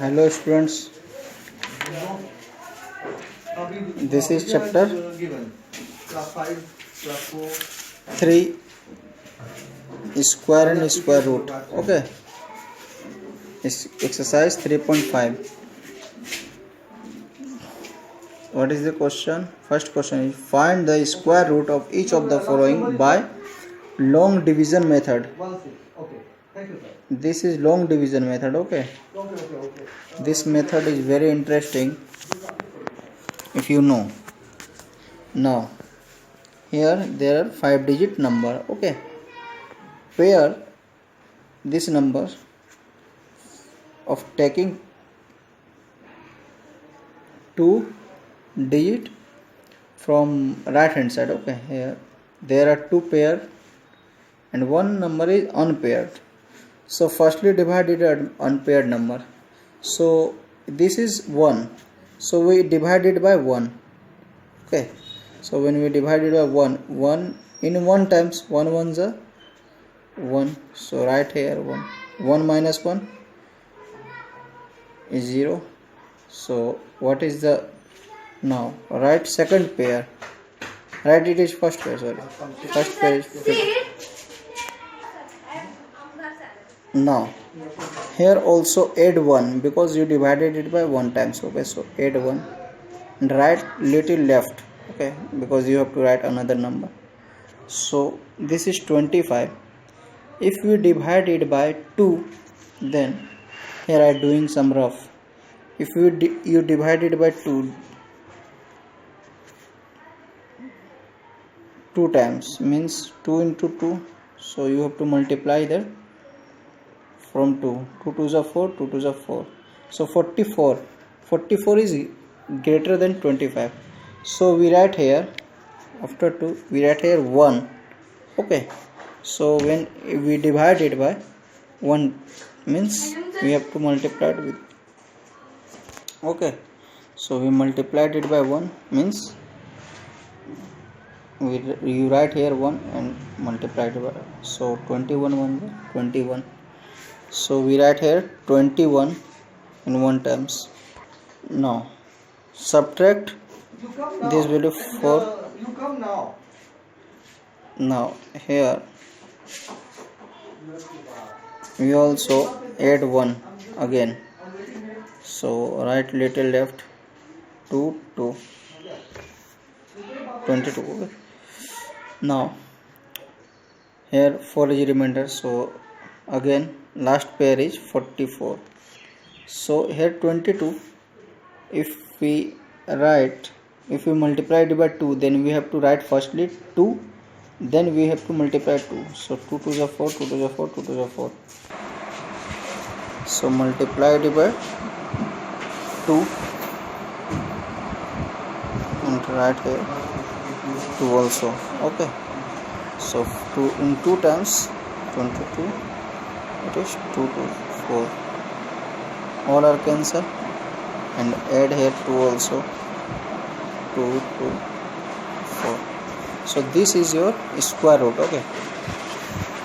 Hello students, this is chapter 3 square and square root. Okay, it's exercise 3.5. What is the question? First question is find the square root of each of the following by long division method. This is long division method. Okay, this method is very interesting if you know. Now here there are 5-digit number. Okay, pair this number of taking 2 digit from right hand side. Okay, here there are 2 pair and one number is unpaired. So firstly divided an unpaired number. So this is 1. So we divide it by 1. Okay, so when we divide it by 1 in 1 times 1 ones are 1. So write here 1 minus 1 is 0. So what is the now write second pair, write it is first pair, first pair is 50. Now here also add 1 because you divided it by 1 times. Okay, so add 1 and write little left. Okay, because you have to write another number. So this is 25. If we divide it by 2, then here I am doing some rough. If you divide it by 2 times means 2 into 2, so you have to multiply there from 2 2 are 4, 2 are 4, so 44 is greater than 25. So we write here after 2 we write here 1. Okay, so when we divide it by 1 means we have to multiply it with, okay, so we multiplied it by 1 means you write here 1 and multiply it by, so 21 1 21. So we write here 21 in 1 times. Now subtract this value 4. Now here we also add 1 again. So write little left 2 2 22. Okay. Now here 4 is remainder. So again last pair is 44. So here 22. If we multiply it by 2, then we have to write firstly 2, then we have to multiply 2. So 2 2 are 4, 2 2 are 4, 2 2 are 4. So multiply it by 2 and write here 2 also. Okay, so 2 in 2 times 22, it is 2 2 4. All are cancelled and add here 2 also, 2 2 4. So this is your square root. Okay,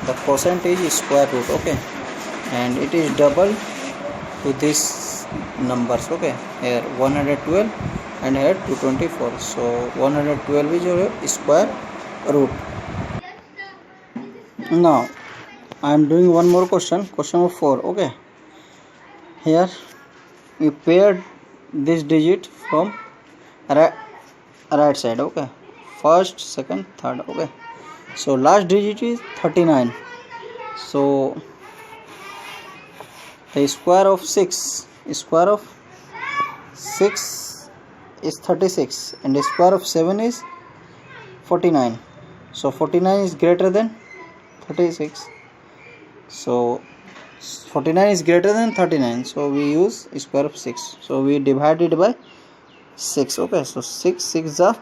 the percentage is square root. Okay, and it is double to this numbers. Okay, here 112 and here 224. So 112 is your square root. Now I am doing one more question number 4. Okay, here we paired this digit from right side. Okay, first, second, third. Okay, so last digit is 39. So the square of 6 is 36 and the square of 7 is 49. So 49 is greater than 36. So 49 is greater than 39. So we use square of 6. So we divide it by 6. Okay, so 6 are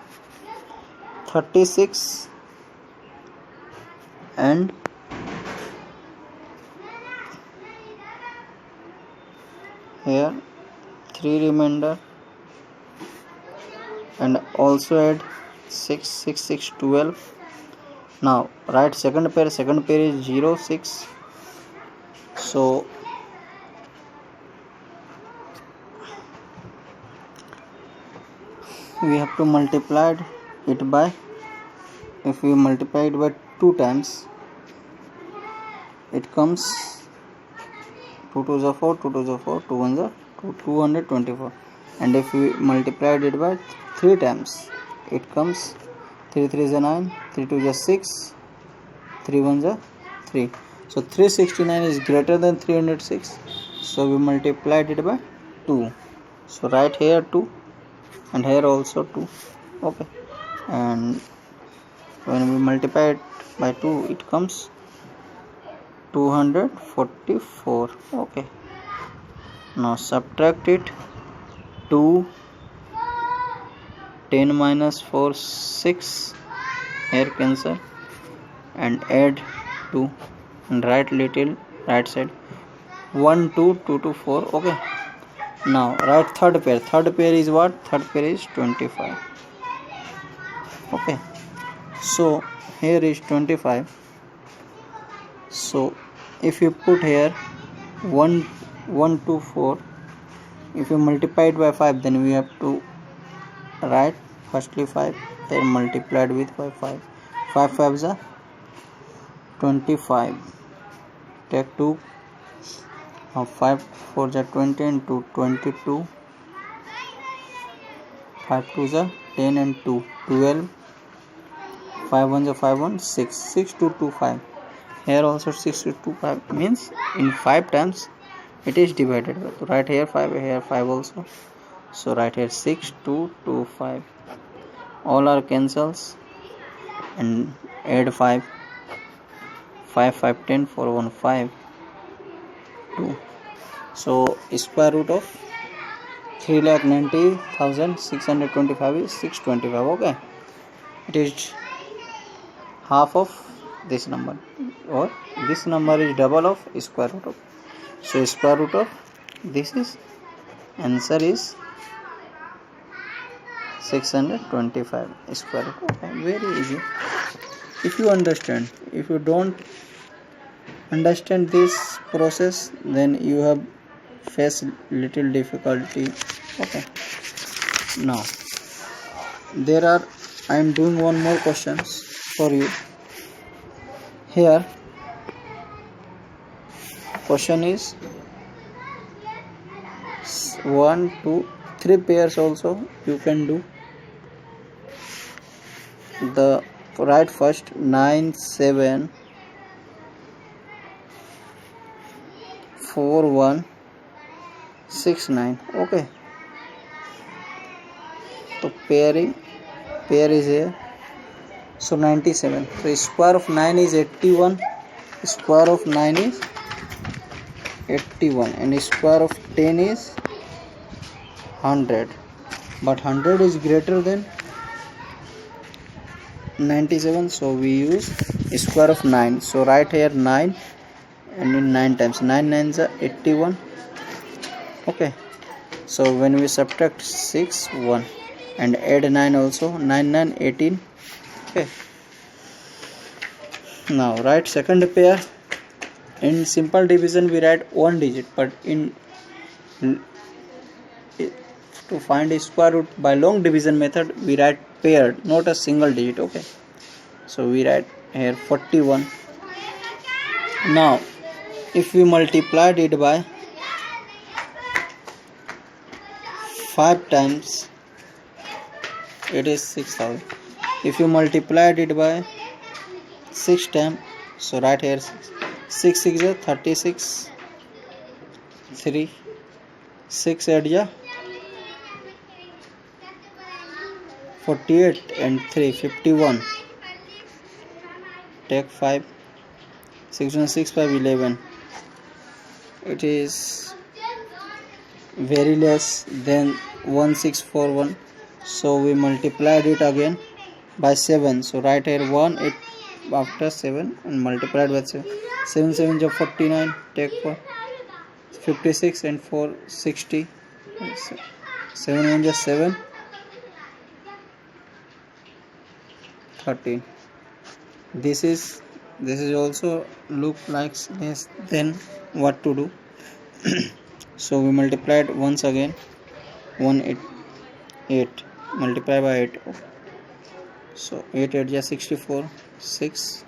36 and here 3 remainder and also add 6 6 6 12. Now write second pair is 0 6. So we have to multiply it by, if we multiply it by 2 times, it comes 2 2s are 4, 2 2s are 4, 2 1s are 2, 224. And if we multiplied it by 3 times, it comes 3 3s are 9, 3 2s are 6, 3 1s are 3. So 369 is greater than 306. So we multiplied it by 2. So write here 2 and here also 2. Okay. And when we multiply it by 2, it comes 244. Okay. Now subtract it. 2, 10 minus 4, 6. Here cancel. And add 2. And write little right side. 1 2 2 2 4. Okay. Now write third pair. Third pair is what? Third pair is 25. Okay. So here is 25. So if you put here 1 1 2 4, if you multiply it by 5, then we have to write firstly 5, then multiplied with by 5. 5 5s are 25. Take 2. 5 4s are 20 and 2 22. 5 2s are 10 and 2 12. 5 1s are 5 1 6. 6 2 2 5. Here also 6 2 2 5 means in 5 times it is divided. So write here 5, here 5 also. So write here 6 2 2 5. All are cancels and add 5. 5 5 10, 4 1 5 2. So square root of 3,90,625 is 625. Okay. It is half of this number, or this number is double of square root of. So square root of this is, answer is 625 square root. Okay. Very easy if you understand. If you don't understand this process, then you have faced little difficulty. Okay. Now I am doing one more questions for you. Here question is 1 2 3 pairs also you can do. The write first 9 7 4 1 6 9. Okay. So pair is here. So 97. So square of 9 is 81. Square of 9 is 81 and square of 10 is 100. But 100 is greater than 97, so we use square of 9. So write here 9 and in 9 times 9 9s are 81. Okay. So when we subtract 6 1 and add 9 also, 9 9 18. Okay. Now write second pair. In simple division we write one digit, but to find a square root by long division method we write paired, not a single digit. Okay. So we write here 41. Now if we multiplied it by 5 times, it is 6000. If you multiplied it by 6 times, so write here 6 6 is 36, 3 6 8 is 48 and 3 51. Take 5, 6 1 6 5 11. It is very less than 1641. So we multiplied it again by 7. So write here 1 8 after 7 and multiplied by 7. 7 7 is 49. Take 4, 56 and 4 60. 7 1 is 7, 13. This is also look like less than. What to do? So we multiplied once again 1 8 8 multiply by 8. So 8 8 is 64, 6,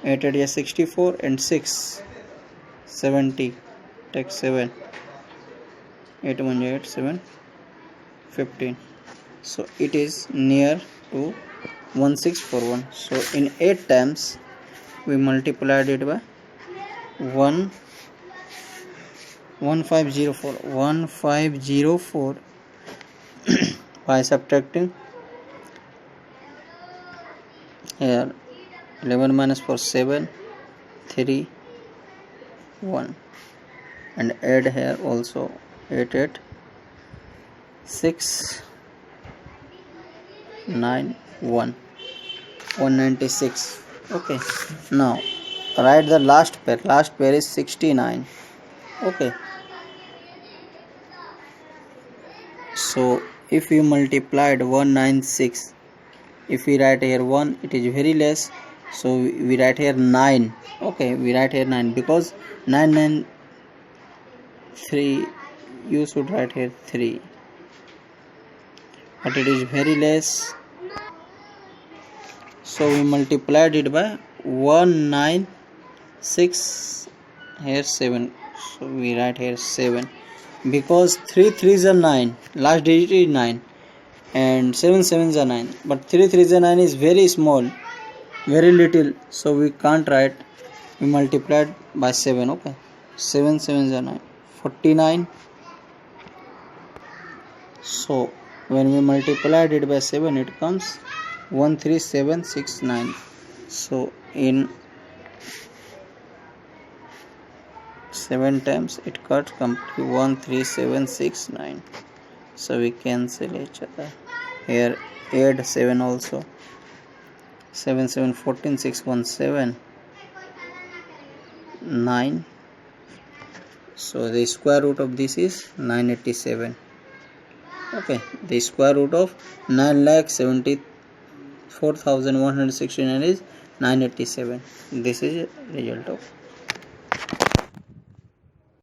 8 8 is 64 and 6 70, take 7, 8 1 8 7 15. So it is near to 1641. So in 8 times we multiplied it by 1504 by subtracting here 11 minus 4 7 3 1 and add here also 8 8 6 9 1 196. Okay, now write the last pair is 69. Okay, so if we multiplied 196, if we write here 1, it is very less, so we write here 9. Okay, we write here 9 because 993, you should write here 3, but it is very less, so we multiplied it by 196, here 7, so we write here 7 because 3 3s are 9, last digit is 9 and 7 7s are 9, but 3 3s are 9 is very small, very little, so we can't write. We multiplied by 7. Okay, 7 7s are 9, 49. So when we multiplied it by 7, it comes 13769. So in 7 times it cuts completely 13769. So we cancel each other. Here add 7 also. 7 7 14, 6 1 7 9. So the square root of this is 987. Okay, the square root of 9,74,169 is 987. This is result of